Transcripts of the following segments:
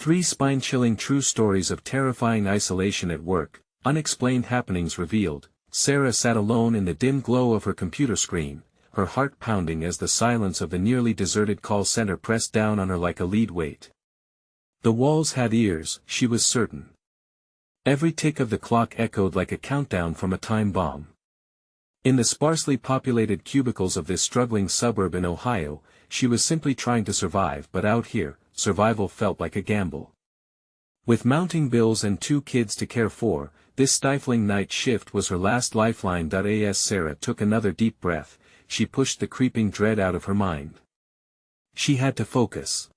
3 spine-chilling true stories of terrifying isolation at work, unexplained happenings revealed. Sarah sat alone in the dim glow of her computer screen, her heart pounding as the silence of the nearly deserted call center pressed down on her like a lead weight. The walls had ears, she was certain. Every tick of the clock echoed like a countdown from a time bomb. In the sparsely populated cubicles of this struggling suburb in Ohio, she was simply trying to survive, but out here, survival felt like a gamble. With mounting bills and 2 kids to care for, this stifling night shift was her last lifeline. As Sarah took another deep breath, she pushed the creeping dread out of her mind. She had to focus.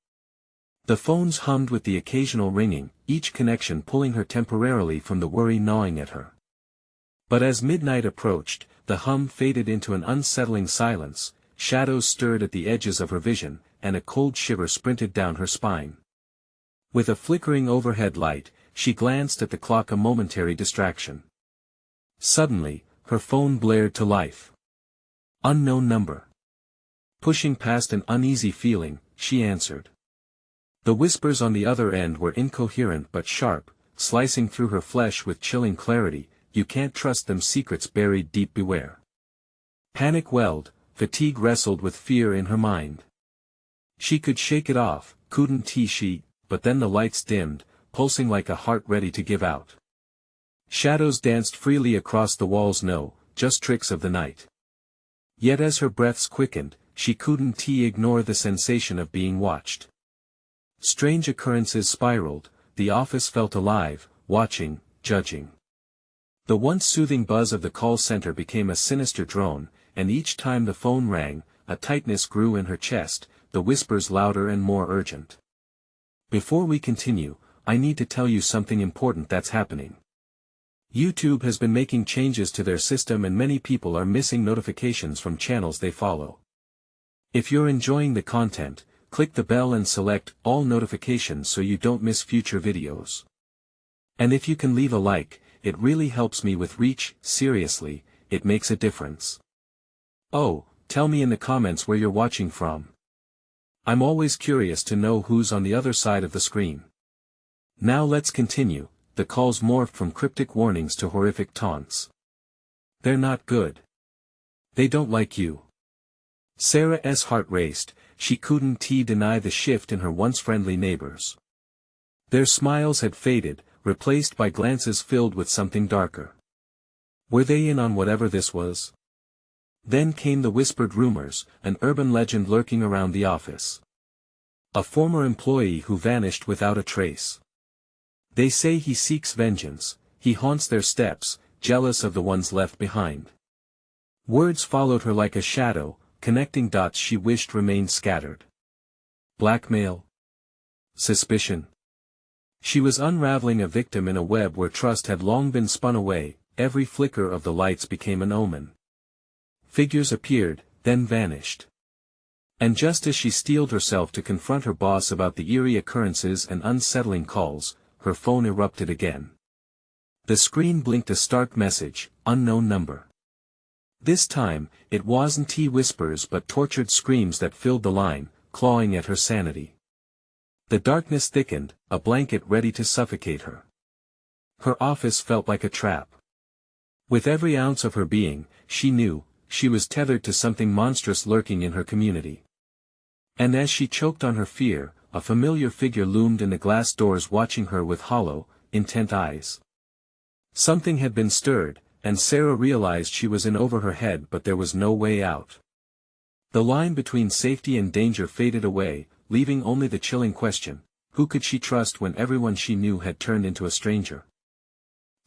The phones hummed with the occasional ringing, each connection pulling her temporarily from the worry gnawing at her. But as midnight approached, the hum faded into an unsettling silence, shadows stirred at the edges of her vision, and a cold shiver sprinted down her spine. With a flickering overhead light, she glanced at the clock, a momentary distraction. Suddenly, her phone blared to life. Unknown number. Pushing past an uneasy feeling, she answered. The whispers on the other end were incoherent but sharp, slicing through her flesh with chilling clarity. You can't trust them, secrets buried deep, beware. Panic welled, fatigue wrestled with fear in her mind. She could shake it off, couldn't she? But then the lights dimmed, pulsing like a heart ready to give out. Shadows danced freely across the walls, no, just tricks of the night. Yet as her breaths quickened, she couldn't ignore the sensation of being watched. Strange occurrences spiraled, the office felt alive, watching, judging. The once soothing buzz of the call center became a sinister drone, and each time the phone rang, a tightness grew in her chest, the whispers louder and more urgent. Before we continue, I need to tell you something important that's happening. YouTube has been making changes to their system and many people are missing notifications from channels they follow. If you're enjoying the content, click the bell and select all notifications so you don't miss future videos. And if you can leave a like, it really helps me with reach. Seriously, it makes a difference. Oh, tell me in the comments where you're watching from. I'm always curious to know who's on the other side of the screen. Now let's continue. The calls morphed from cryptic warnings to horrific taunts. They're not good. They don't like you. Sarah's heart raced, she couldn't deny the shift in her once friendly neighbors. Their smiles had faded, replaced by glances filled with something darker. Were they in on whatever this was? Then came the whispered rumors, an urban legend lurking around the office. A former employee who vanished without a trace. They say he seeks vengeance, he haunts their steps, jealous of the ones left behind. Words followed her like a shadow, connecting dots she wished remained scattered. Blackmail? Suspicion? She was unraveling a victim in a web where trust had long been spun away. Every flicker of the lights became an omen. Figures appeared, then vanished. And just as she steeled herself to confront her boss about the eerie occurrences and unsettling calls, her phone erupted again. The screen blinked a stark message, unknown number. This time, it wasn't whispers but tortured screams that filled the line, clawing at her sanity. The darkness thickened, a blanket ready to suffocate her. Her office felt like a trap. With every ounce of her being, she knew, she was tethered to something monstrous lurking in her community. And as she choked on her fear, a familiar figure loomed in the glass doors watching her with hollow, intent eyes. Something had been stirred, and Sarah realized she was in over her head, but there was no way out. The line between safety and danger faded away, leaving only the chilling question, who could she trust when everyone she knew had turned into a stranger?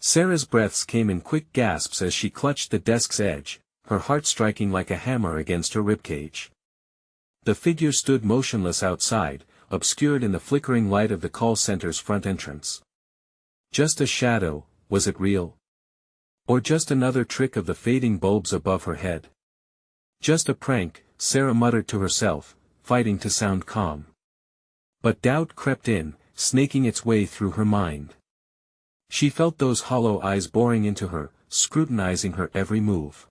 Sarah's breaths came in quick gasps as she clutched the desk's edge, her heart striking like a hammer against her ribcage. The figure stood motionless outside, obscured in the flickering light of the call center's front entrance. Just a shadow, was it real? Or just another trick of the fading bulbs above her head? Just a prank, Sarah muttered to herself, fighting to sound calm. But doubt crept in, snaking its way through her mind. She felt those hollow eyes boring into her, scrutinizing her every move.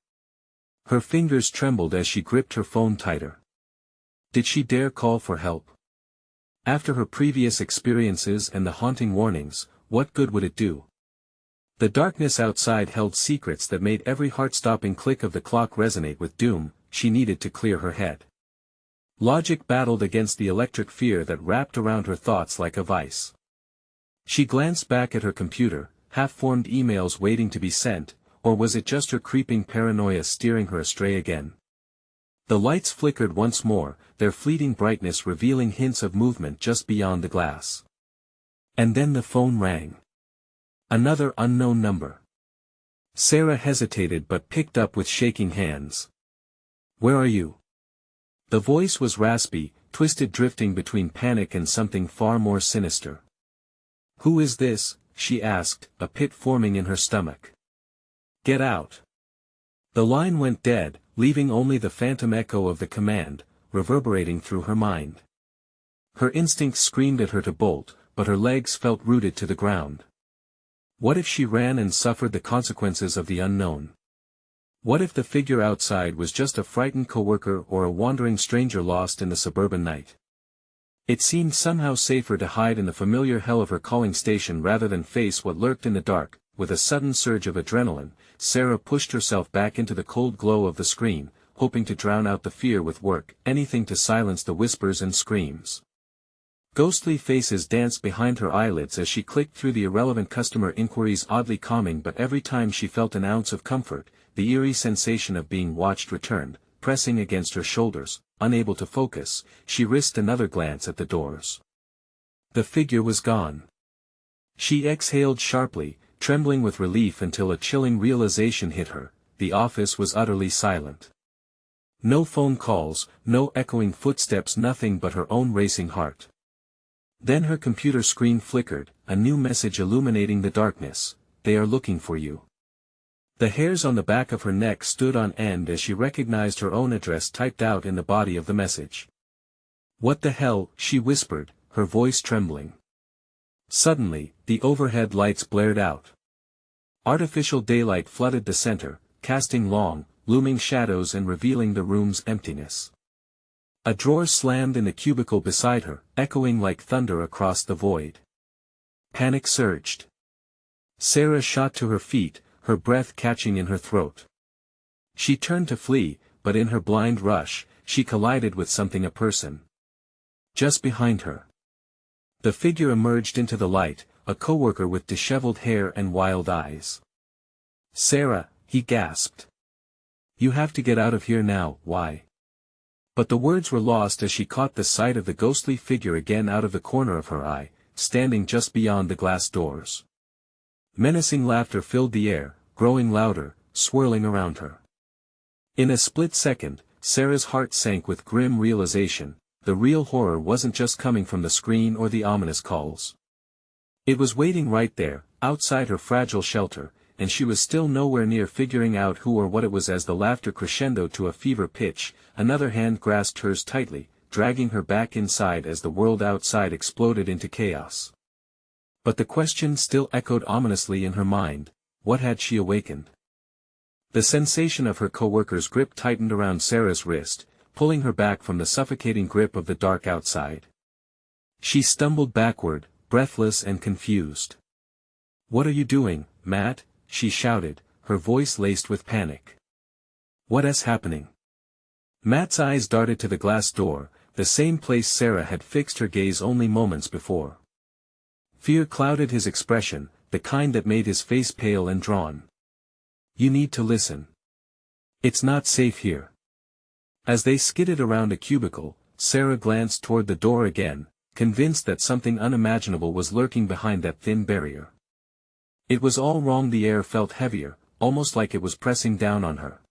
Her fingers trembled as she gripped her phone tighter. Did she dare call for help? After her previous experiences and the haunting warnings, what good would it do? The darkness outside held secrets that made every heart-stopping click of the clock resonate with doom. She needed to clear her head. Logic battled against the electric fear that wrapped around her thoughts like a vice. She glanced back at her computer, half-formed emails waiting to be sent, or was it just her creeping paranoia steering her astray again? The lights flickered once more, their fleeting brightness revealing hints of movement just beyond the glass. And then the phone rang. Another unknown number. Sarah hesitated but picked up with shaking hands. "Where are you?" The voice was raspy, twisted, drifting between panic and something far more sinister. "Who is this?" she asked, a pit forming in her stomach. "Get out." The line went dead, leaving only the phantom echo of the command, reverberating through her mind. Her instincts screamed at her to bolt, but her legs felt rooted to the ground. What if she ran and suffered the consequences of the unknown? What if the figure outside was just a frightened coworker or a wandering stranger lost in the suburban night? It seemed somehow safer to hide in the familiar hell of her calling station rather than face what lurked in the dark. With a sudden surge of adrenaline, Sarah pushed herself back into the cold glow of the screen, hoping to drown out the fear with work, anything to silence the whispers and screams. Ghostly faces danced behind her eyelids as she clicked through the irrelevant customer inquiries, oddly calming, but every time she felt an ounce of comfort, the eerie sensation of being watched returned, pressing against her shoulders. Unable to focus, she risked another glance at the doors. The figure was gone. She exhaled sharply, trembling with relief until a chilling realization hit her: the office was utterly silent. No phone calls, no echoing footsteps, nothing but her own racing heart. Then her computer screen flickered, a new message illuminating the darkness: "They are looking for you." The hairs on the back of her neck stood on end as she recognized her own address typed out in the body of the message. "What the hell?" she whispered, her voice trembling. Suddenly, the overhead lights blared out. Artificial daylight flooded the center, casting long, looming shadows and revealing the room's emptiness. A drawer slammed in the cubicle beside her, echoing like thunder across the void. Panic surged. Sarah shot to her feet, her breath catching in her throat. She turned to flee, but in her blind rush, she collided with something, a person. Just behind her. The figure emerged into the light, a coworker with disheveled hair and wild eyes. "Sarah," he gasped. "You have to get out of here now." "Why?" But the words were lost as she caught the sight of the ghostly figure again out of the corner of her eye, standing just beyond the glass doors. Menacing laughter filled the air, growing louder, swirling around her. In a split second, Sarah's heart sank with grim realization: the real horror wasn't just coming from the screen or the ominous calls. It was waiting right there, outside her fragile shelter, and she was still nowhere near figuring out who or what it was. As the laughter crescendoed to a fever pitch, another hand grasped hers tightly, dragging her back inside as the world outside exploded into chaos. But the question still echoed ominously in her mind: what had she awakened? The sensation of her coworker's grip tightened around Sarah's wrist, pulling her back from the suffocating grip of the dark outside. She stumbled backward, breathless and confused. "What are you doing, Matt?" she shouted, her voice laced with panic. "What is happening?" Matt's eyes darted to the glass door, the same place Sarah had fixed her gaze only moments before. Fear clouded his expression, the kind that made his face pale and drawn. "You need to listen. It's not safe here." As they skidded around a cubicle, Sarah glanced toward the door again, convinced that something unimaginable was lurking behind that thin barrier. It was all wrong. The air felt heavier, almost like it was pressing down on her.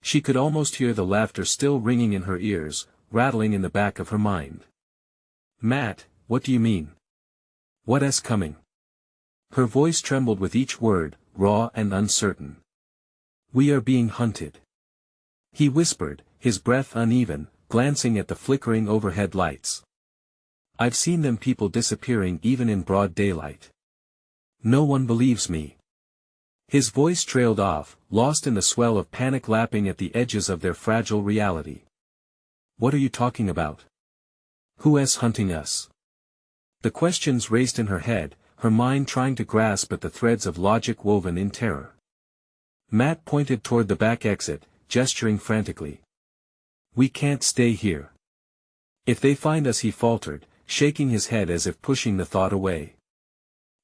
She could almost hear the laughter still ringing in her ears, rattling in the back of her mind. "Matt, what do you mean? What's coming?" Her voice trembled with each word, raw and uncertain. "We are being hunted," he whispered, his breath uneven, glancing at the flickering overhead lights. "I've seen them, people disappearing even in broad daylight. No one believes me." His voice trailed off, lost in the swell of panic lapping at the edges of their fragile reality. "What are you talking about?" Who's hunting us? The questions raced in her head, her mind trying to grasp at the threads of logic woven in terror. Matt pointed toward the back exit, gesturing frantically. We can't stay here. If they find us, he faltered, shaking his head as if pushing the thought away.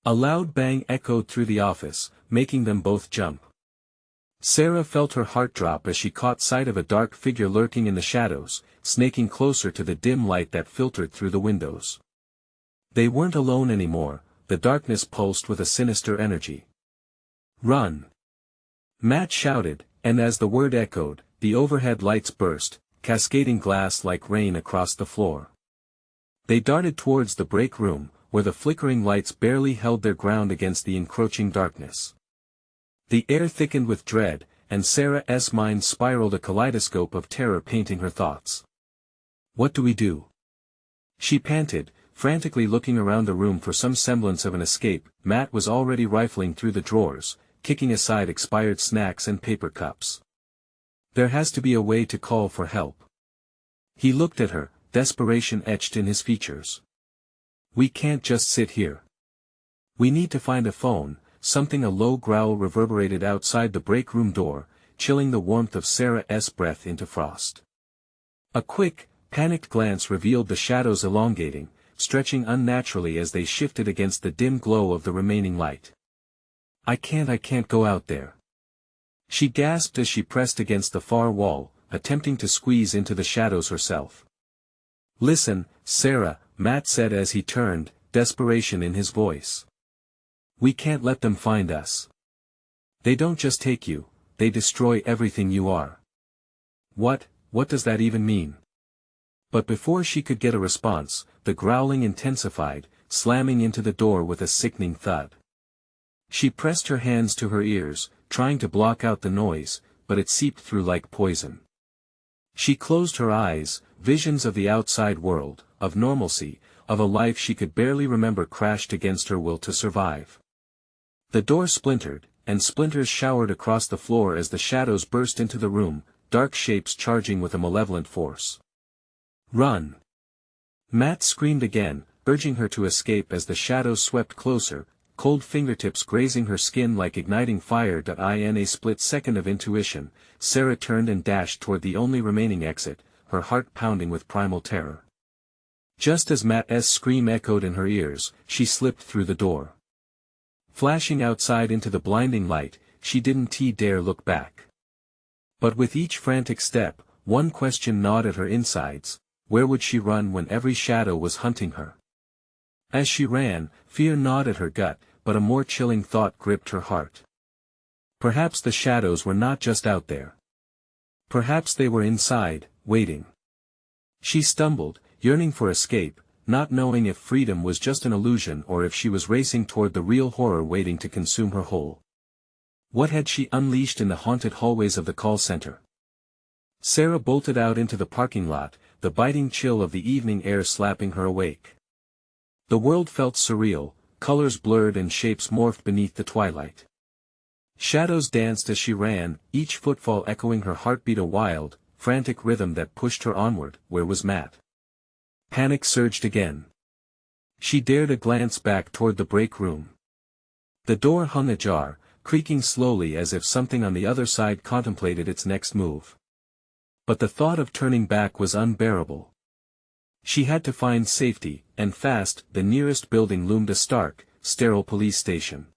A loud bang echoed through the office, making them both jump. Sarah felt her heart drop as she caught sight of a dark figure lurking in the shadows, snaking closer to the dim light that filtered through the windows. They weren't alone anymore, the darkness pulsed with a sinister energy. Run! Matt shouted, and as the word echoed, the overhead lights burst, cascading glass like rain across the floor. They darted towards the break room, where the flickering lights barely held their ground against the encroaching darkness. The air thickened with dread, and Sarah's mind spiraled a kaleidoscope of terror painting her thoughts. What do we do? She panted, frantically looking around the room for some semblance of an escape. Matt was already rifling through the drawers, kicking aside expired snacks and paper cups. There has to be a way to call for help. He looked at her, desperation etched in his features. We can't just sit here. We need to find a phone, something. A low growl reverberated outside the break room door, chilling the warmth of Sarah's breath into frost. A quick, panicked glance revealed the shadows elongating, stretching unnaturally as they shifted against the dim glow of the remaining light. I can't go out there. She gasped as she pressed against the far wall, attempting to squeeze into the shadows herself. Listen, Sarah, Matt said as he turned, desperation in his voice. We can't let them find us. They don't just take you, they destroy everything you are. What does that even mean? But before she could get a response, the growling intensified, slamming into the door with a sickening thud. She pressed her hands to her ears, trying to block out the noise, but it seeped through like poison. She closed her eyes, visions of the outside world, of normalcy, of a life she could barely remember crashed against her will to survive. The door splintered, and splinters showered across the floor as the shadows burst into the room, dark shapes charging with a malevolent force. Run! Matt screamed again, urging her to escape as the shadows swept closer, cold fingertips grazing her skin like igniting fire. In a split second of intuition, Sarah turned and dashed toward the only remaining exit, her heart pounding with primal terror. Just as Matt's scream echoed in her ears, she slipped through the door. Flashing outside into the blinding light, she didn't dare look back. But with each frantic step, one question gnawed at her insides: where would she run when every shadow was hunting her? As she ran, fear gnawed at her gut, but a more chilling thought gripped her heart. Perhaps the shadows were not just out there. Perhaps they were inside, waiting. She stumbled, yearning for escape, not knowing if freedom was just an illusion or if she was racing toward the real horror waiting to consume her whole. What had she unleashed in the haunted hallways of the call center? Sarah bolted out into the parking lot, the biting chill of the evening air slapping her awake. The world felt surreal, colors blurred and shapes morphed beneath the twilight. Shadows danced as she ran, each footfall echoing her heartbeat, a wild, frantic rhythm that pushed her onward. Where was Matt? Panic surged again. She dared a glance back toward the break room. The door hung ajar, creaking slowly as if something on the other side contemplated its next move. But the thought of turning back was unbearable. She had to find safety, and fast. The nearest building loomed, a stark, sterile police station.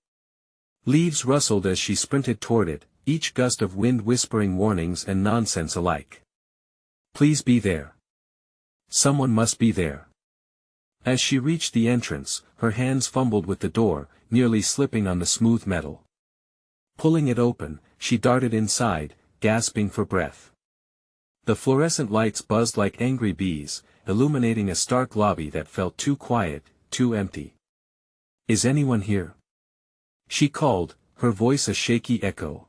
Leaves rustled as she sprinted toward it, each gust of wind whispering warnings and nonsense alike. Please be there. Someone must be there. As she reached the entrance, her hands fumbled with the door, nearly slipping on the smooth metal. Pulling it open, she darted inside, gasping for breath. The fluorescent lights buzzed like angry bees, illuminating a stark lobby that felt too quiet, too empty. Is anyone here? She called, her voice a shaky echo.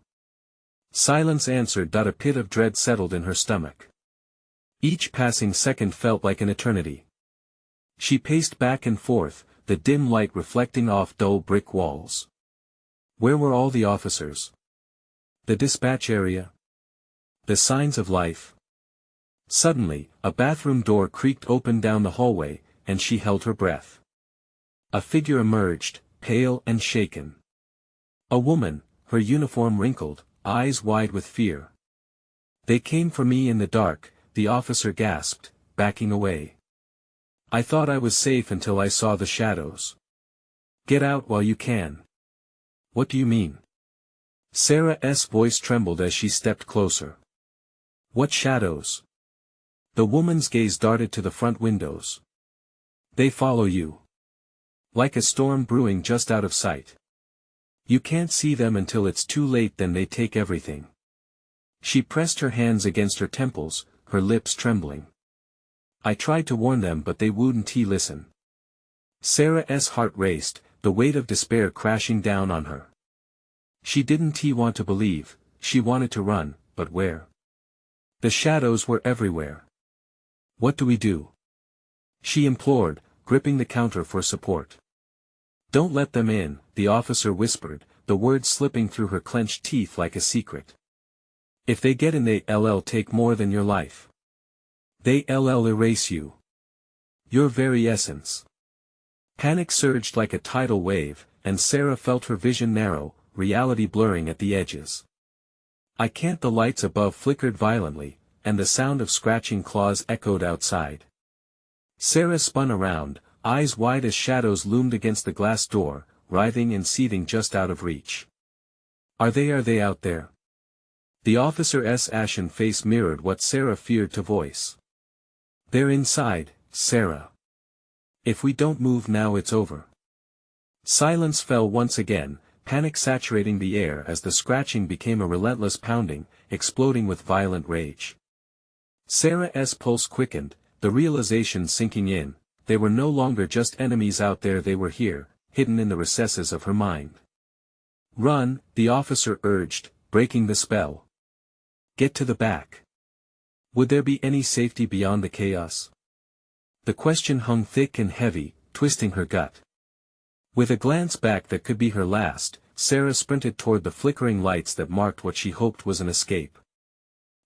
Silence answered. A pit of dread settled in her stomach. Each passing second felt like an eternity. She paced back and forth, the dim light reflecting off dull brick walls. Where were all the officers? The dispatch area? The signs of life? Suddenly, a bathroom door creaked open down the hallway, and she held her breath. A figure emerged, pale and shaken. A woman, her uniform wrinkled, eyes wide with fear. "They came for me in the dark," the officer gasped, backing away. "I thought I was safe until I saw the shadows." "Get out while you can." "What do you mean?" Sarah's voice trembled as she stepped closer. "What shadows?" The woman's gaze darted to the front windows. "They follow you. Like a storm brewing just out of sight. You can't see them until it's too late, then they take everything." She pressed her hands against her temples, her lips trembling. "I tried to warn them but they wouldn't listen." Sarah's heart raced, the weight of despair crashing down on her. She didn't want to believe, she wanted to run, but where? The shadows were everywhere. "What do we do?" she implored, gripping the counter for support. "Don't let them in," the officer whispered, the words slipping through her clenched teeth like a secret. "If they get in they'll take more than your life. They'll erase you. Your very essence." Panic surged like a tidal wave, and Sarah felt her vision narrow, reality blurring at the edges. "I can't." The lights above flickered violently, and the sound of scratching claws echoed outside. Sarah spun around, eyes wide as shadows loomed against the glass door, writhing and seething just out of reach. Are they out there?" The officer's ashen face mirrored what Sarah feared to voice. "They're inside, Sarah. If we don't move now it's over." Silence fell once again, panic saturating the air as the scratching became a relentless pounding, exploding with violent rage. Sarah's pulse quickened, the realization sinking in, they were no longer just enemies out there, they were here, hidden in the recesses of her mind. "Run," the officer urged, breaking the spell. "Get to the back." Would there be any safety beyond the chaos? The question hung thick and heavy, twisting her gut. With a glance back that could be her last, Sarah sprinted toward the flickering lights that marked what she hoped was an escape.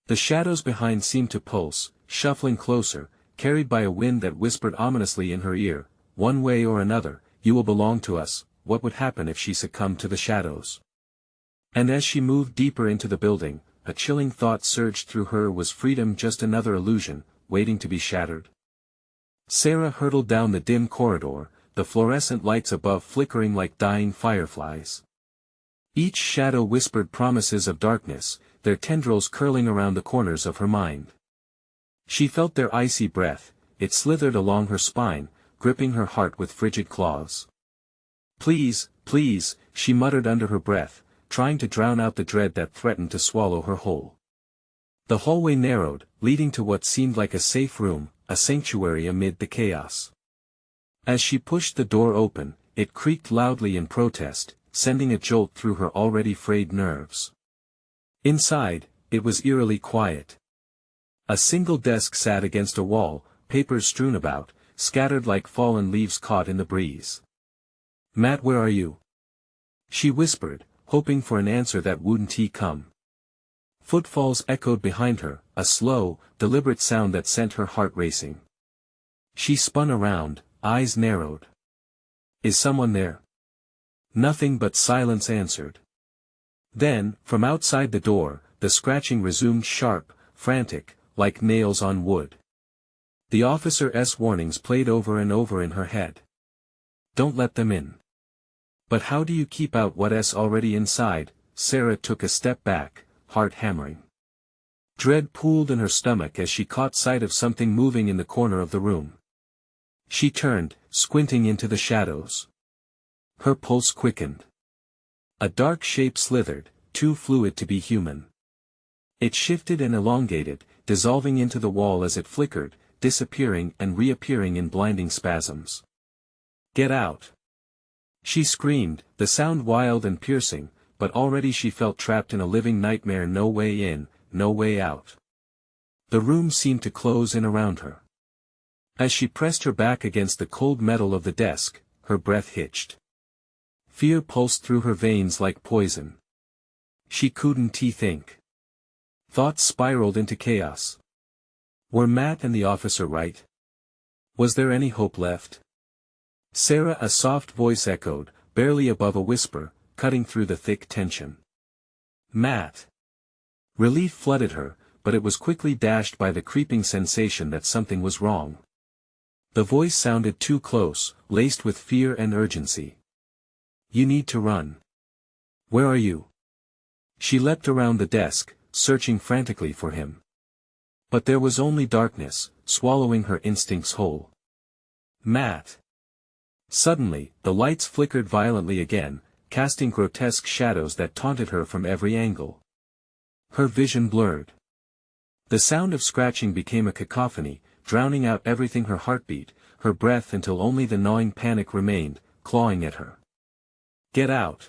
The shadows behind seemed to pulse, shuffling closer, carried by a wind that whispered ominously in her ear, "One way or another, you will belong to us." What would happen if she succumbed to the shadows? And as she moved deeper into the building, a chilling thought surged through her. Was freedom just another illusion, waiting to be shattered? Sarah hurtled down the dim corridor, the fluorescent lights above flickering like dying fireflies. Each shadow whispered promises of darkness, their tendrils curling around the corners of her mind. She felt their icy breath, it slithered along her spine, gripping her heart with frigid claws. "Please, please," she muttered under her breath, trying to drown out the dread that threatened to swallow her whole. The hallway narrowed, leading to what seemed like a safe room, a sanctuary amid the chaos. As she pushed the door open, it creaked loudly in protest, sending a jolt through her already frayed nerves. Inside, it was eerily quiet. A single desk sat against a wall, papers strewn about, scattered like fallen leaves caught in the breeze. "Matt, where are you?" she whispered, hoping for an answer that wouldn't come. Footfalls echoed behind her, a slow, deliberate sound that sent her heart racing. She spun around, eyes narrowed. "Is someone there?" Nothing but silence answered. Then, from outside the door, the scratching resumed, sharp, frantic, like nails on wood. The officer's warnings played over and over in her head. Don't let them in. But how do you keep out what's already inside? Sarah took a step back, heart hammering. Dread pooled in her stomach as she caught sight of something moving in the corner of the room. She turned, squinting into the shadows. Her pulse quickened. A dark shape slithered, too fluid to be human. It shifted and elongated, dissolving into the wall as it flickered, disappearing and reappearing in blinding spasms. "Get out!" she screamed, the sound wild and piercing, but already she felt trapped in a living nightmare, no way in, no way out. The room seemed to close in around her. As she pressed her back against the cold metal of the desk, her breath hitched. Fear pulsed through her veins like poison. She couldn't think. Thoughts spiraled into chaos. Were Matt and the officer right? Was there any hope left? Sarah, a soft voice echoed, barely above a whisper, cutting through the thick tension. Matt. Relief flooded her, but it was quickly dashed by the creeping sensation that something was wrong. The voice sounded too close, laced with fear and urgency. You need to run. Where are you? She leapt around the desk, searching frantically for him. But there was only darkness, swallowing her instincts whole. Matt. Suddenly, the lights flickered violently again, casting grotesque shadows that taunted her from every angle. Her vision blurred. The sound of scratching became a cacophony, drowning out everything: her heartbeat, her breath, until only the gnawing panic remained, clawing at her. Get out!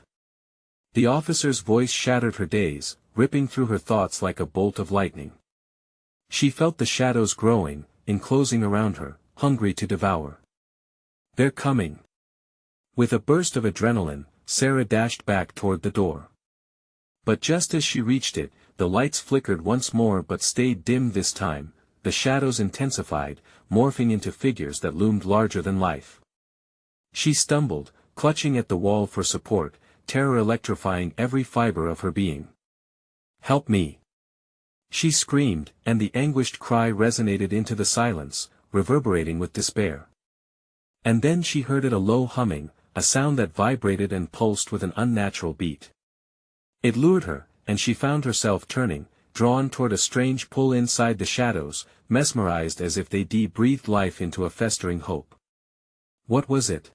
The officer's voice shattered her daze, ripping through her thoughts like a bolt of lightning. She felt the shadows growing, enclosing around her, hungry to devour. They're coming. With a burst of adrenaline, Sarah dashed back toward the door. But just as she reached it, the lights flickered once more but stayed dim this time. The shadows intensified, morphing into figures that loomed larger than life. She stumbled, clutching at the wall for support, terror electrifying every fiber of her being. Help me! She screamed, and the anguished cry resonated into the silence, reverberating with despair. And then she heard it: a low humming, a sound that vibrated and pulsed with an unnatural beat. It lured her, and she found herself turning, drawn toward a strange pull inside the shadows, mesmerized as if they breathed life into a festering hope. What was it?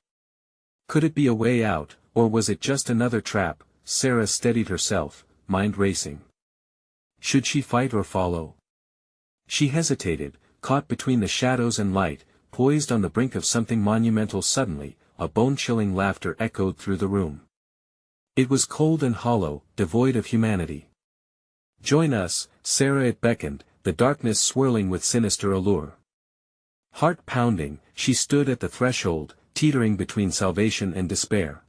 Could it be a way out, or was it just another trap? Sarah steadied herself, mind racing. Should she fight or follow? She hesitated, caught between the shadows and light, poised on the brink of something monumental. Suddenly, a bone-chilling laughter echoed through the room. It was cold and hollow, devoid of humanity. Join us, Sarah, it beckoned, the darkness swirling with sinister allure. Heart pounding, she stood at the threshold, teetering between salvation and despair.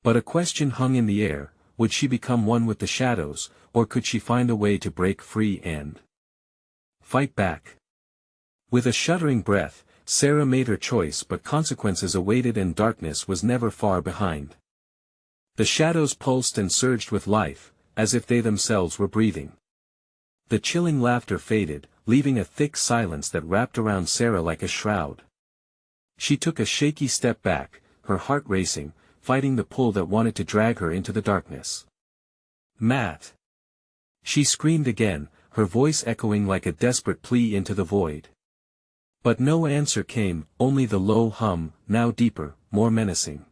But a question hung in the air: would she become one with the shadows, or could she find a way to break free and fight back? With a shuddering breath, Sarah made her choice, but consequences awaited, and darkness was never far behind. The shadows pulsed and surged with life, as if they themselves were breathing. The chilling laughter faded, leaving a thick silence that wrapped around Sarah like a shroud. She took a shaky step back, her heart racing, fighting the pull that wanted to drag her into the darkness. Matt! She screamed again, her voice echoing like a desperate plea into the void. But no answer came, only the low hum, now deeper, more menacing.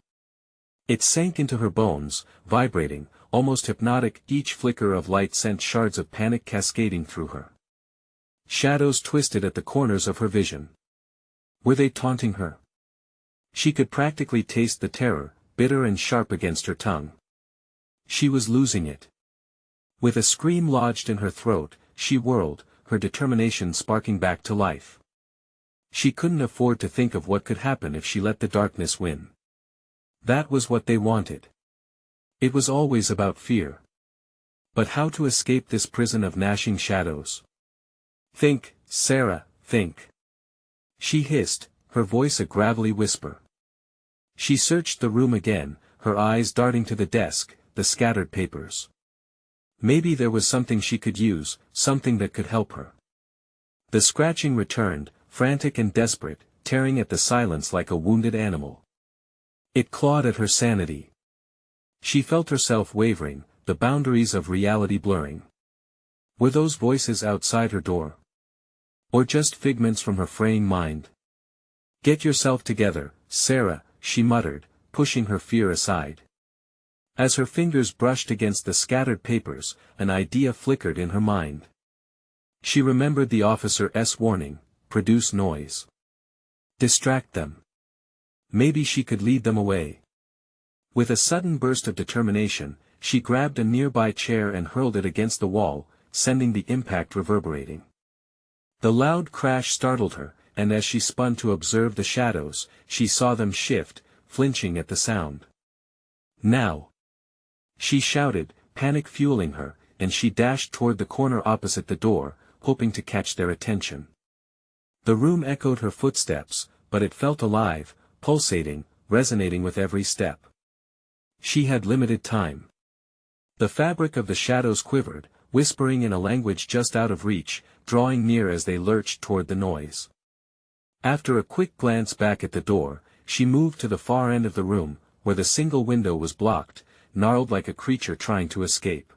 It sank into her bones, vibrating, almost hypnotic. Each flicker of light sent shards of panic cascading through her. Shadows twisted at the corners of her vision. Were they taunting her? She could practically taste the terror, bitter and sharp against her tongue. She was losing it. With a scream lodged in her throat, she whirled, her determination sparking back to life. She couldn't afford to think of what could happen if she let the darkness win. That was what they wanted. It was always about fear. But how to escape this prison of gnashing shadows? Think, Sarah, think. She hissed, her voice a gravelly whisper. She searched the room again, her eyes darting to the desk, the scattered papers. Maybe there was something she could use, something that could help her. The scratching returned, frantic and desperate, tearing at the silence like a wounded animal. It clawed at her sanity. She felt herself wavering, the boundaries of reality blurring. Were those voices outside her door? Or just figments from her fraying mind? Get yourself together, Sarah, she muttered, pushing her fear aside. As her fingers brushed against the scattered papers, an idea flickered in her mind. She remembered the officer's warning: produce noise. Distract them. Maybe she could lead them away. With a sudden burst of determination, she grabbed a nearby chair and hurled it against the wall, sending the impact reverberating. The loud crash startled her, and as she spun to observe the shadows, she saw them shift, flinching at the sound. Now! She shouted, panic fueling her, and she dashed toward the corner opposite the door, hoping to catch their attention. The room echoed her footsteps, but it felt alive, pulsating, resonating with every step. She had limited time. The fabric of the shadows quivered, whispering in a language just out of reach, drawing near as they lurched toward the noise. After a quick glance back at the door, she moved to the far end of the room, where the single window was blocked, gnarled like a creature trying to escape.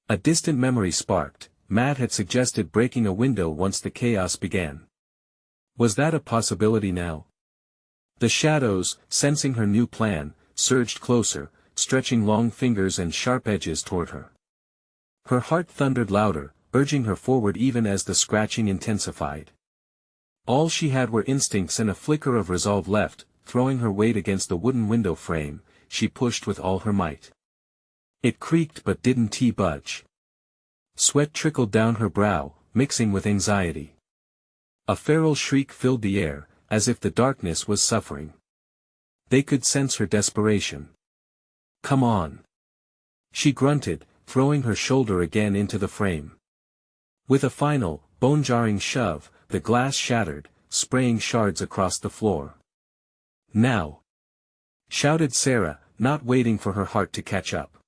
A distant memory sparked. Matt had suggested breaking a window once the chaos began. Was that a possibility now? The shadows, sensing her new plan, surged closer, stretching long fingers and sharp edges toward her. Her heart thundered louder, urging her forward even as the scratching intensified. All she had were instincts and a flicker of resolve left. Throwing her weight against the wooden window frame, she pushed with all her might. It creaked but didn't budge. Sweat trickled down her brow, mixing with anxiety. A feral shriek filled the air, as if the darkness was suffering. They could sense her desperation. "Come on!" she grunted, throwing her shoulder again into the frame. With a final, bone-jarring shove, the glass shattered, spraying shards across the floor. "Now!" shouted Sarah, not waiting for her heart to catch up.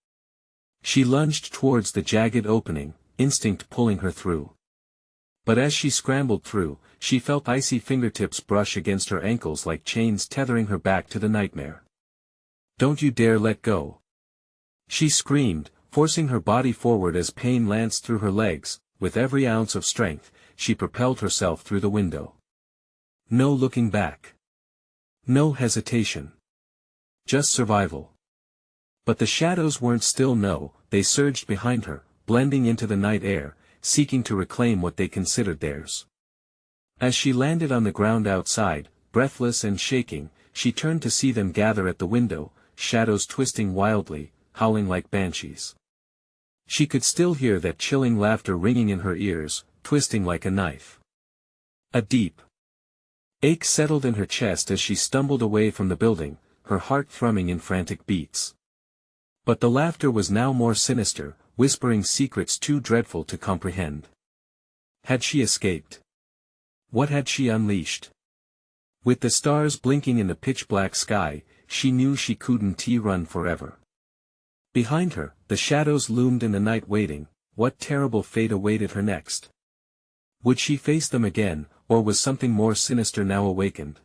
She lunged towards the jagged opening, instinct pulling her through. But as she scrambled through, she felt icy fingertips brush against her ankles like chains tethering her back to the nightmare. "Don't you dare let go!" she screamed, forcing her body forward as pain lanced through her legs. With every ounce of strength, she propelled herself through the window. No looking back. No hesitation. Just survival. But the shadows weren't still. No, they surged behind her, blending into the night air, seeking to reclaim what they considered theirs. As she landed on the ground outside, breathless and shaking, she turned to see them gather at the window, shadows twisting wildly, howling like banshees. She could still hear that chilling laughter ringing in her ears, twisting like a knife. A deep ache settled in her chest as she stumbled away from the building, her heart thrumming in frantic beats. But the laughter was now more sinister, whispering secrets too dreadful to comprehend. Had she escaped? What had she unleashed? With the stars blinking in the pitch-black sky, she knew she couldn't run forever. Behind her, the shadows loomed in the night waiting. What terrible fate awaited her next? Would she face them again, or was something more sinister now awakened?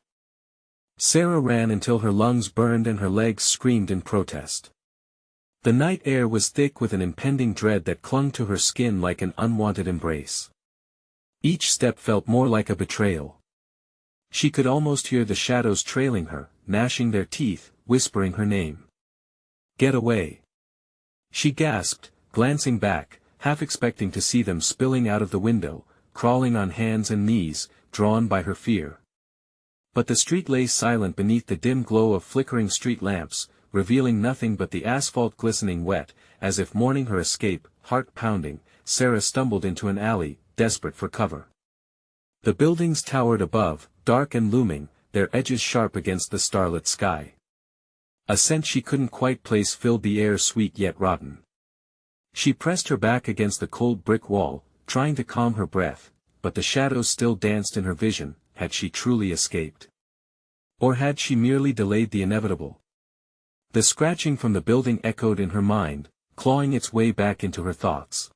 Sarah ran until her lungs burned and her legs screamed in protest. The night air was thick with an impending dread that clung to her skin like an unwanted embrace. Each step felt more like a betrayal. She could almost hear the shadows trailing her, gnashing their teeth, whispering her name. "Get away!" she gasped, glancing back, half expecting to see them spilling out of the window, crawling on hands and knees, drawn by her fear. But the street lay silent beneath the dim glow of flickering street lamps, revealing nothing but the asphalt glistening wet. As if mourning her escape, heart pounding, Sarah stumbled into an alley, desperate for cover. The buildings towered above, dark and looming, their edges sharp against the starlit sky. A scent she couldn't quite place filled the air, sweet yet rotten. She pressed her back against the cold brick wall, trying to calm her breath, but the shadows still danced in her vision. Had she truly escaped? Or had she merely delayed the inevitable? The scratching from the building echoed in her mind, clawing its way back into her thoughts.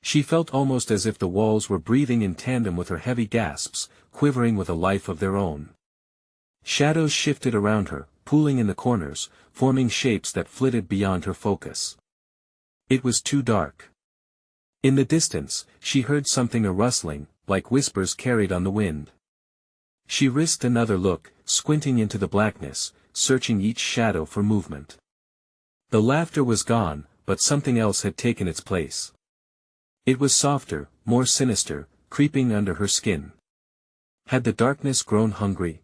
She felt almost as if the walls were breathing in tandem with her heavy gasps, quivering with a life of their own. Shadows shifted around her, pooling in the corners, forming shapes that flitted beyond her focus. It was too dark. In the distance, she heard something, a rustling, like whispers carried on the wind. She risked another look, squinting into the blackness, searching each shadow for movement. The laughter was gone, but something else had taken its place. It was softer, more sinister, creeping under her skin. Had the darkness grown hungry?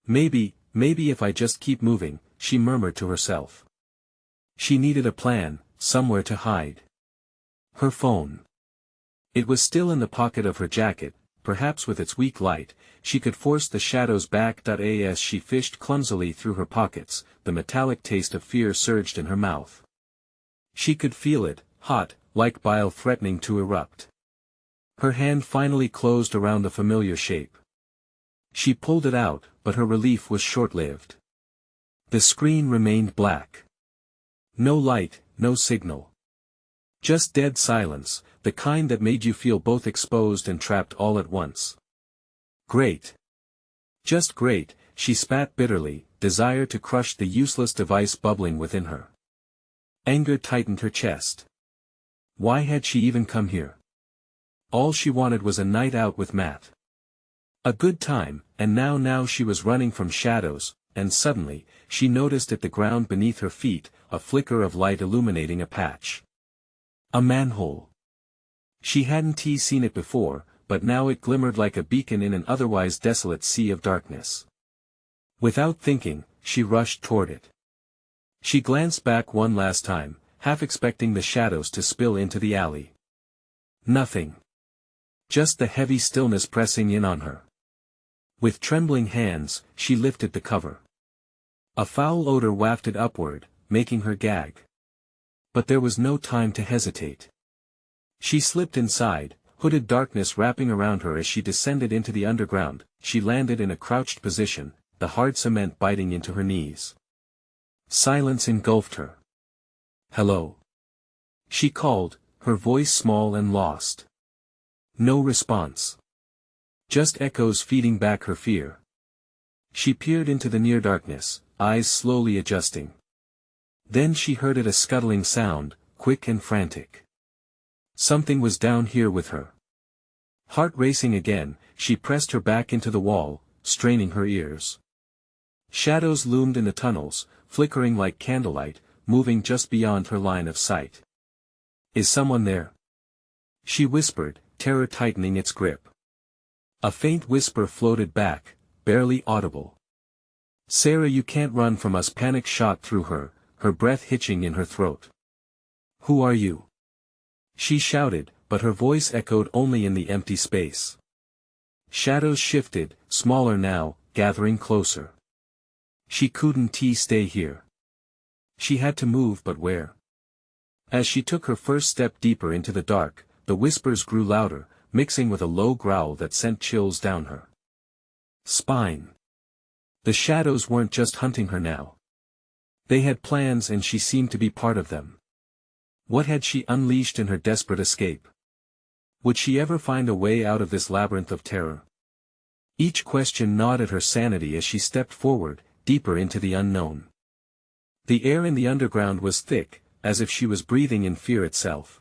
Maybe if I just keep moving, she murmured to herself. She needed a plan, somewhere to hide. Her phone. It was still in the pocket of her jacket. Perhaps with its weak light, she could force the shadows back. As she fished clumsily through her pockets, the metallic taste of fear surged in her mouth. She could feel it, hot, like bile threatening to erupt. Her hand finally closed around the familiar shape. She pulled it out, but her relief was short-lived. The screen remained black. No light, no signal. Just dead silence, the kind that made you feel both exposed and trapped all at once. Great. Just great, she spat bitterly, desire to crush the useless device bubbling within her. Anger tightened her chest. Why had she even come here? All she wanted was a night out with Matt. A good time, and now she was running from shadows, and suddenly, she noticed at the ground beneath her feet, a flicker of light illuminating a patch. A manhole. She hadn't seen it before, but now it glimmered like a beacon in an otherwise desolate sea of darkness. Without thinking, she rushed toward it. She glanced back one last time, half expecting the shadows to spill into the alley. Nothing. Just the heavy stillness pressing in on her. With trembling hands, she lifted the cover. A foul odor wafted upward, making her gag. But there was no time to hesitate. She slipped inside, hooded darkness wrapping around her as she descended into the underground. She landed in a crouched position, the hard cement biting into her knees. Silence engulfed her. Hello? She called, her voice small and lost. No response. Just echoes feeding back her fear. She peered into the near darkness, eyes slowly adjusting. Then she heard a scuttling sound, quick and frantic. Something was down here with her. Heart racing again, she pressed her back into the wall, straining her ears. Shadows loomed in the tunnels, flickering like candlelight, moving just beyond her line of sight. Is someone there? She whispered, terror tightening its grip. A faint whisper floated back, barely audible. Sarah, you can't run from us. Panic shot through her, her breath hitching in her throat. Who are you? She shouted, but her voice echoed only in the empty space. Shadows shifted, smaller now, gathering closer. She couldn't stay here. She had to move, but where? As she took her first step deeper into the dark, the whispers grew louder, mixing with a low growl that sent chills down her spine. The shadows weren't just hunting her now. They had plans, and she seemed to be part of them. What had she unleashed in her desperate escape? Would she ever find a way out of this labyrinth of terror? Each question gnawed at her sanity as she stepped forward, deeper into the unknown. The air in the underground was thick, as if she was breathing in fear itself.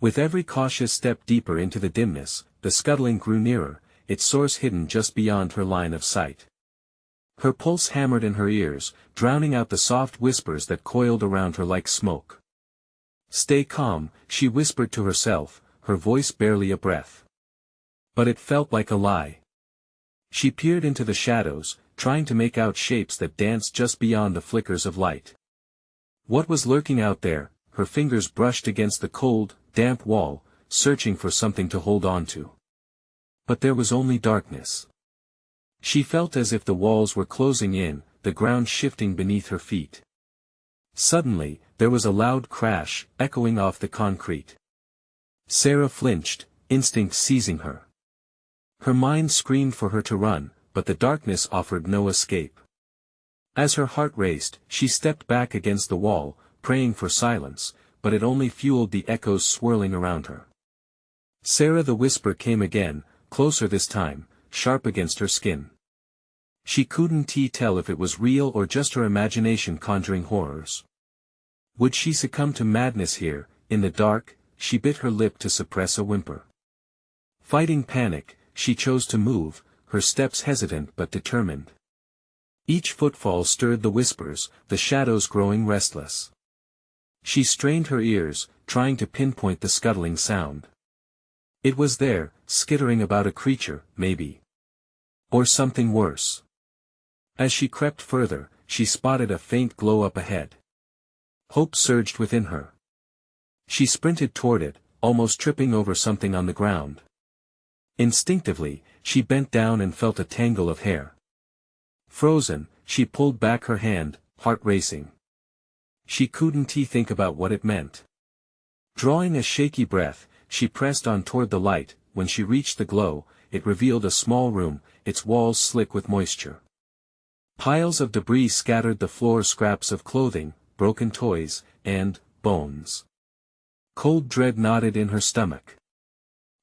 With every cautious step deeper into the dimness, the scuttling grew nearer, its source hidden just beyond her line of sight. Her pulse hammered in her ears, drowning out the soft whispers that coiled around her like smoke. Stay calm, she whispered to herself, her voice barely a breath. But it felt like a lie. She peered into the shadows, trying to make out shapes that danced just beyond the flickers of light. What was lurking out there? Her fingers brushed against the cold, damp wall, searching for something to hold on to. But there was only darkness. She felt as if the walls were closing in, the ground shifting beneath her feet. Suddenly, there was a loud crash, echoing off the concrete. Sarah flinched, instinct seizing her. Her mind screamed for her to run, but the darkness offered no escape. As her heart raced, she stepped back against the wall, praying for silence, but it only fueled the echoes swirling around her. Sarah, the whisper came again, closer this time, sharp against her skin. She couldn't tell if it was real or just her imagination conjuring horrors. Would she succumb to madness here, in the dark? She bit her lip to suppress a whimper. Fighting panic, she chose to move, her steps hesitant but determined. Each footfall stirred the whispers, the shadows growing restless. She strained her ears, trying to pinpoint the scuttling sound. It was there, skittering about a creature, maybe. Or something worse. As she crept further, she spotted a faint glow up ahead. Hope surged within her. She sprinted toward it, almost tripping over something on the ground. Instinctively, she bent down and felt a tangle of hair. Frozen, she pulled back her hand, heart racing. She couldn't think about what it meant. Drawing a shaky breath, she pressed on toward the light, when she reached the glow, it revealed a small room, its walls slick with moisture. Piles of debris scattered the floor, scraps of clothing, broken toys, and bones. Cold dread knotted in her stomach.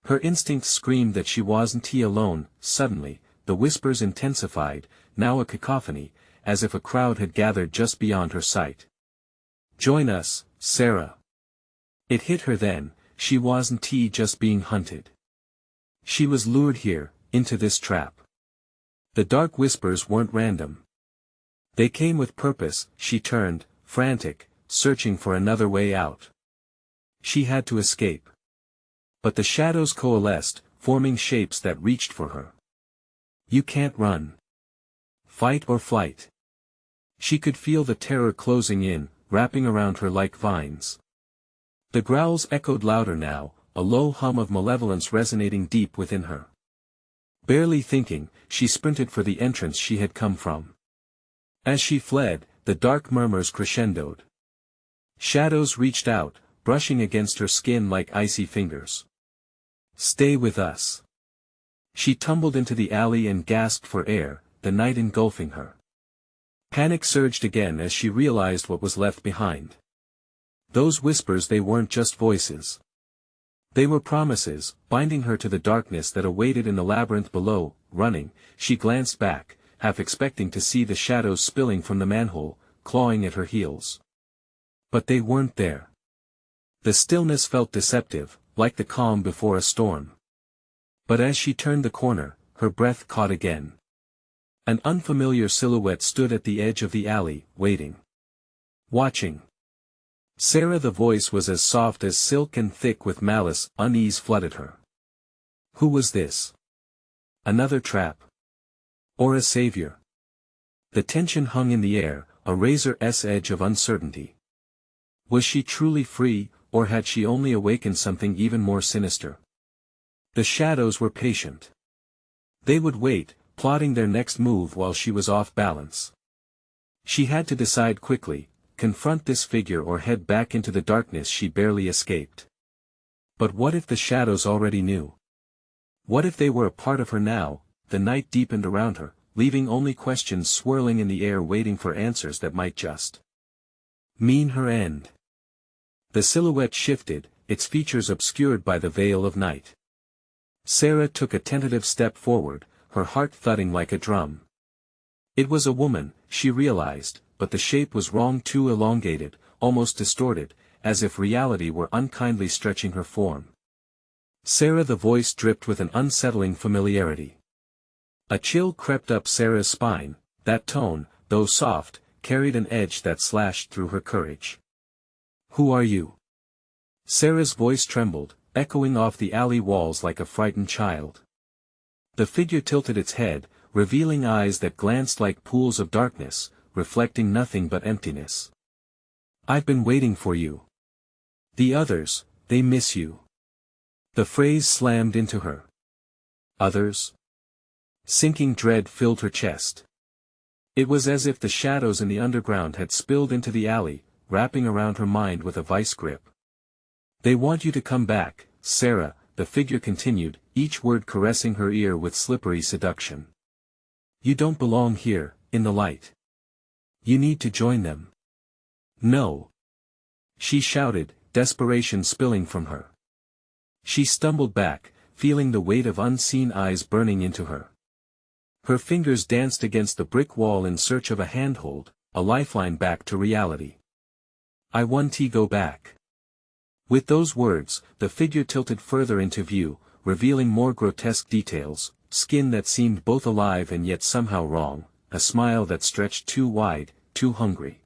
Her instincts screamed that she wasn't alone. Suddenly, the whispers intensified, now a cacophony, as if a crowd had gathered just beyond her sight. "Join us, Sarah." It hit her then, she wasn't just being hunted. She was lured here, into this trap. The dark whispers weren't random. They came with purpose. She turned, frantic, searching for another way out. She had to escape. But the shadows coalesced, forming shapes that reached for her. You can't run. Fight or flight. She could feel the terror closing in, wrapping around her like vines. The growls echoed louder now, a low hum of malevolence resonating deep within her. Barely thinking, she sprinted for the entrance she had come from. As she fled, the dark murmurs crescendoed. Shadows reached out, brushing against her skin like icy fingers. "Stay with us." She tumbled into the alley and gasped for air, the night engulfing her. Panic surged again as she realized what was left behind. Those whispers, they weren't just voices. They were promises, binding her to the darkness that awaited in the labyrinth below. Running, she glanced back, half expecting to see the shadows spilling from the manhole, clawing at her heels. But they weren't there. The stillness felt deceptive, like the calm before a storm. But as she turned the corner, her breath caught again. An unfamiliar silhouette stood at the edge of the alley, waiting. Watching. Sarah, the voice was as soft as silk and thick with malice. Unease flooded her. Who was this? Another trap? Or a savior? The tension hung in the air, a razor's edge of uncertainty. Was she truly free, or had she only awakened something even more sinister? The shadows were patient. They would wait, plotting their next move while she was off balance. She had to decide quickly, confront this figure or head back into the darkness she barely escaped. But what if the shadows already knew? What if they were a part of her now? The night deepened around her, leaving only questions swirling in the air, waiting for answers that might just mean her end. The silhouette shifted, its features obscured by the veil of night. Sarah took a tentative step forward, her heart thudding like a drum. It was a woman, she realized, but the shape was wrong, too elongated, almost distorted, as if reality were unkindly stretching her form. Sarah, the voice dripped with an unsettling familiarity. A chill crept up Sarah's spine. That tone, though soft, carried an edge that slashed through her courage. Who are you? Sarah's voice trembled, echoing off the alley walls like a frightened child. The figure tilted its head, revealing eyes that glanced like pools of darkness, reflecting nothing but emptiness. I've been waiting for you. The others, they miss you. The phrase slammed into her. Others? Sinking dread filled her chest. It was as if the shadows in the underground had spilled into the alley, wrapping around her mind with a vice grip. They want you to come back, Sarah, the figure continued, each word caressing her ear with slippery seduction. You don't belong here, in the light. You need to join them. No. She shouted, desperation spilling from her. She stumbled back, feeling the weight of unseen eyes burning into her. Her fingers danced against the brick wall in search of a handhold, a lifeline back to reality. I want to go back. With those words, the figure tilted further into view, revealing more grotesque details, skin that seemed both alive and yet somehow wrong, a smile that stretched too wide, too hungry.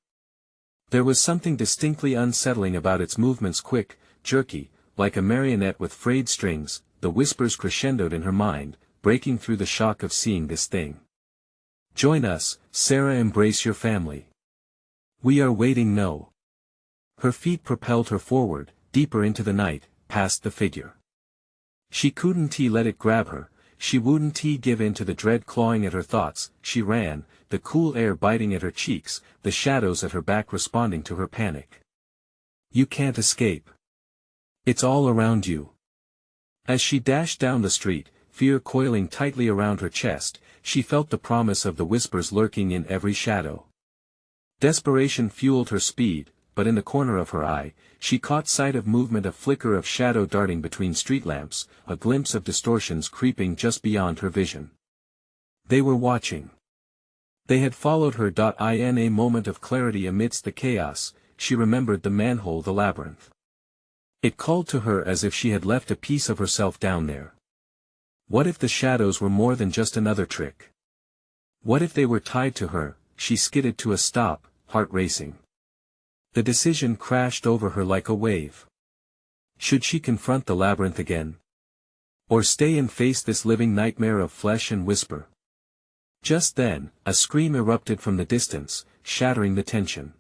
There was something distinctly unsettling about its movements, quick, jerky, like a marionette with frayed strings. The whispers crescendoed in her mind, breaking through the shock of seeing this thing. Join us, Sarah, embrace your family. We are waiting. No. Her feet propelled her forward, deeper into the night, past the figure. She couldn't let it grab her, she wouldn't give in to the dread clawing at her thoughts. She ran, the cool air biting at her cheeks, the shadows at her back responding to her panic. You can't escape. It's all around you. As she dashed down the street, fear coiling tightly around her chest, she felt the promise of the whispers lurking in every shadow. Desperation fueled her speed, but in the corner of her eye, she caught sight of movement, a flicker of shadow darting between street lamps, a glimpse of distortions creeping just beyond her vision. They were watching. They had followed her. In a moment of clarity amidst the chaos, she remembered the manhole, the labyrinth. It called to her as if she had left a piece of herself down there. What if the shadows were more than just another trick? What if they were tied to her? She skidded to a stop, heart racing. The decision crashed over her like a wave. Should she confront the labyrinth again? Or stay and face this living nightmare of flesh and whisper? Just then, a scream erupted from the distance, shattering the tension.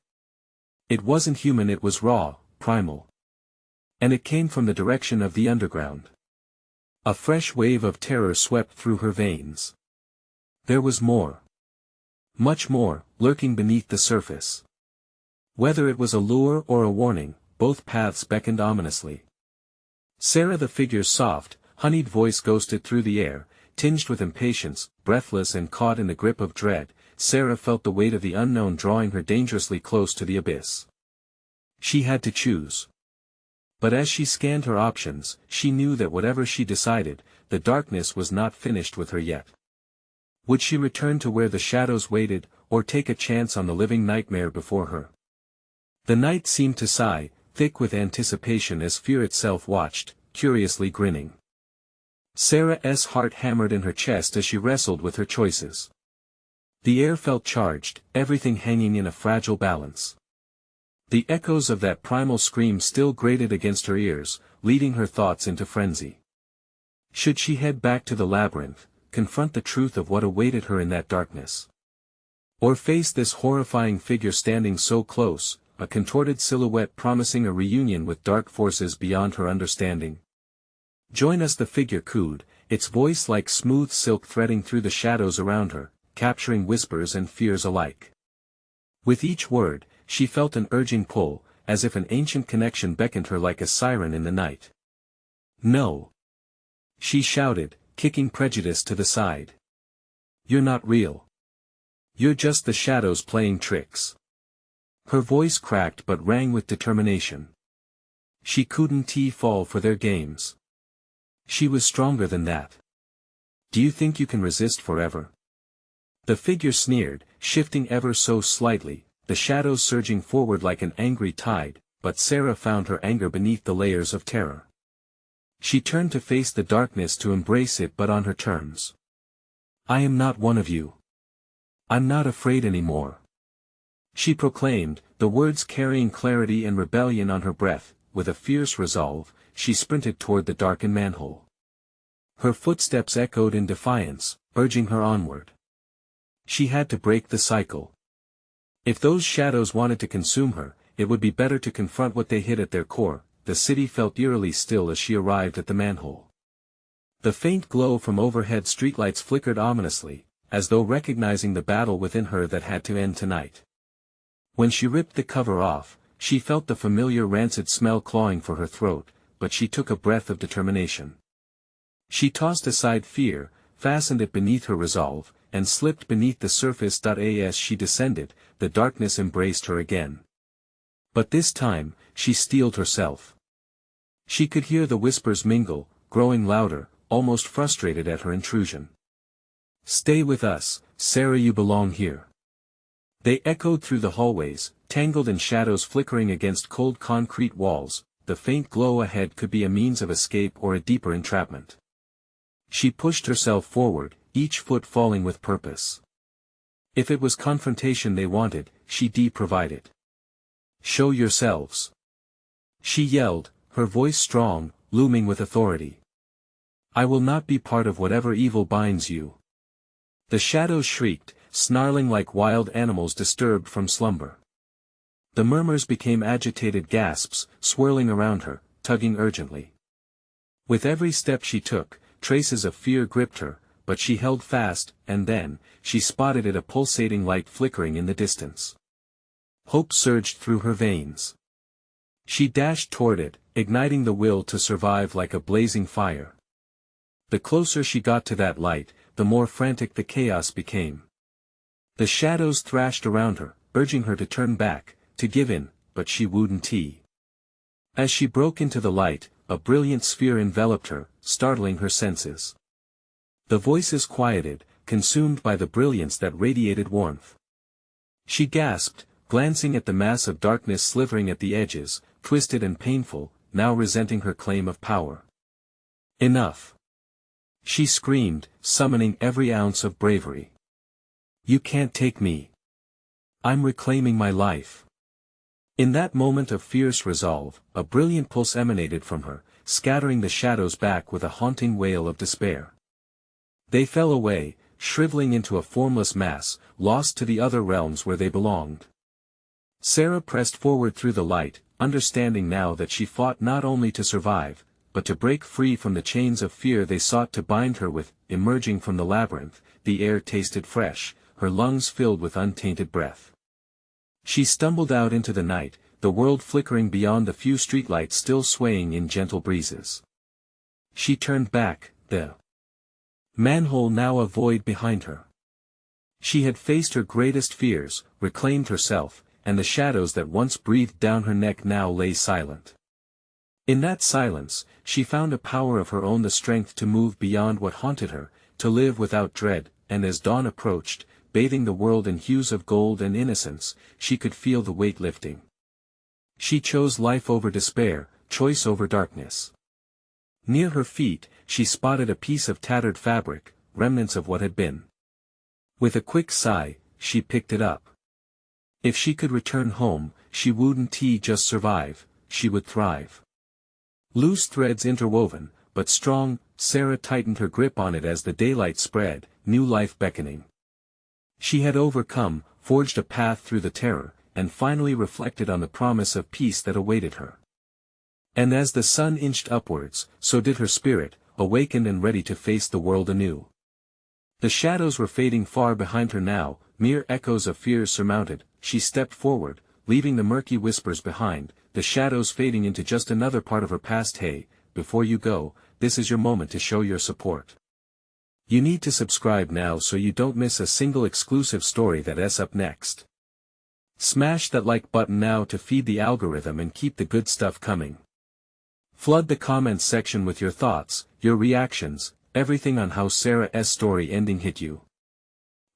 It wasn't human, it was raw, primal. And it came from the direction of the underground. A fresh wave of terror swept through her veins. There was more. Much more, lurking beneath the surface. Whether it was a lure or a warning, both paths beckoned ominously. Sarah, the figure's soft, honeyed voice ghosted through the air, tinged with impatience, breathless and caught in the grip of dread. Sarah felt the weight of the unknown drawing her dangerously close to the abyss. She had to choose. But as she scanned her options, she knew that whatever she decided, the darkness was not finished with her yet. Would she return to where the shadows waited, or take a chance on the living nightmare before her? The night seemed to sigh, thick with anticipation, as fear itself watched, curiously grinning. Sarah's heart hammered in her chest as she wrestled with her choices. The air felt charged, everything hanging in a fragile balance. The echoes of that primal scream still grated against her ears, leading her thoughts into frenzy. Should she head back to the labyrinth, confront the truth of what awaited her in that darkness? Or face this horrifying figure standing so close, a contorted silhouette promising a reunion with dark forces beyond her understanding? "Join us," the figure cooed, its voice like smooth silk threading through the shadows around her, capturing whispers and fears alike. With each word, she felt an urging pull, as if an ancient connection beckoned her like a siren in the night. "No!" she shouted, kicking prejudice to the side. "You're not real. You're just the shadows playing tricks." Her voice cracked but rang with determination. She couldn't fall for their games. She was stronger than that. "Do you think you can resist forever?" The figure sneered, shifting ever so slightly, the shadows surging forward like an angry tide, but Sarah found her anger beneath the layers of terror. She turned to face the darkness, to embrace it, but on her terms. "I am not one of you. I'm not afraid anymore," she proclaimed, the words carrying clarity and rebellion on her breath. With a fierce resolve, she sprinted toward the darkened manhole. Her footsteps echoed in defiance, urging her onward. She had to break the cycle. If those shadows wanted to consume her, it would be better to confront what they hid at their core. The city felt eerily still as she arrived at the manhole. The faint glow from overhead streetlights flickered ominously, as though recognizing the battle within her that had to end tonight. When she ripped the cover off, she felt the familiar rancid smell clawing for her throat, but she took a breath of determination. She tossed aside fear, fastened it beneath her resolve, and slipped beneath the surface. As she descended, the darkness embraced her again. But this time, she steeled herself. She could hear the whispers mingle, growing louder, almost frustrated at her intrusion. "Stay with us, Sarah, you belong here." They echoed through the hallways, tangled in shadows flickering against cold concrete walls. The faint glow ahead could be a means of escape or a deeper entrapment. She pushed herself forward, each foot falling with purpose. If it was confrontation they wanted, she provided. "Show yourselves," she yelled, her voice strong, looming with authority. "I will not be part of whatever evil binds you." The shadows shrieked, snarling like wild animals disturbed from slumber. The murmurs became agitated gasps, swirling around her, tugging urgently. With every step she took, traces of fear gripped her, but she held fast, and then, she spotted it, a pulsating light flickering in the distance. Hope surged through her veins. She dashed toward it, igniting the will to survive like a blazing fire. The closer she got to that light, the more frantic the chaos became. The shadows thrashed around her, urging her to turn back, to give in, but she wouldn't. As she broke into the light, a brilliant sphere enveloped her, startling her senses. The voices quieted, consumed by the brilliance that radiated warmth. She gasped, glancing at the mass of darkness slithering at the edges, twisted and painful, now resenting her claim of power. Enough! She screamed, summoning every ounce of bravery. You can't take me. I'm reclaiming my life. In that moment of fierce resolve, a brilliant pulse emanated from her, scattering the shadows back with a haunting wail of despair. They fell away, shriveling into a formless mass, lost to the other realms where they belonged. Sarah pressed forward through the light, understanding now that she fought not only to survive, but to break free from the chains of fear they sought to bind her with. Emerging from the labyrinth, the air tasted fresh, her lungs filled with untainted breath. She stumbled out into the night, the world flickering beyond the few streetlights still swaying in gentle breezes. She turned back, the manhole now a void behind her. She had faced her greatest fears, reclaimed herself, and the shadows that once breathed down her neck now lay silent. In that silence, she found a power of her own, the strength to move beyond what haunted her, to live without dread, and as dawn approached, bathing the world in hues of gold and innocence, she could feel the weight lifting. She chose life over despair, choice over darkness. Near her feet, she spotted a piece of tattered fabric, remnants of what had been. With a quick sigh, she picked it up. If she could return home, she wouldn't just survive, she would thrive. Loose threads interwoven, but strong, Sarah tightened her grip on it as the daylight spread, new life beckoning. She had overcome, forged a path through the terror, and finally reflected on the promise of peace that awaited her. And as the sun inched upwards, so did her spirit, awakened and ready to face the world anew. The shadows were fading far behind her now, mere echoes of fears surmounted. She stepped forward, leaving the murky whispers behind, the shadows fading into just another part of her past. Hey, before you go, this is your moment to show your support. You need to subscribe now so you don't miss a single exclusive story that's up next. Smash that like button now to feed the algorithm and keep the good stuff coming. Flood the comments section with your thoughts, your reactions, everything on how Sarah's story ending hit you.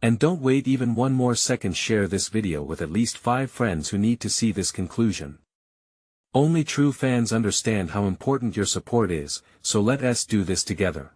And don't wait even one more second, share this video with at least 5 friends who need to see this conclusion. Only true fans understand how important your support is, so let us do this together.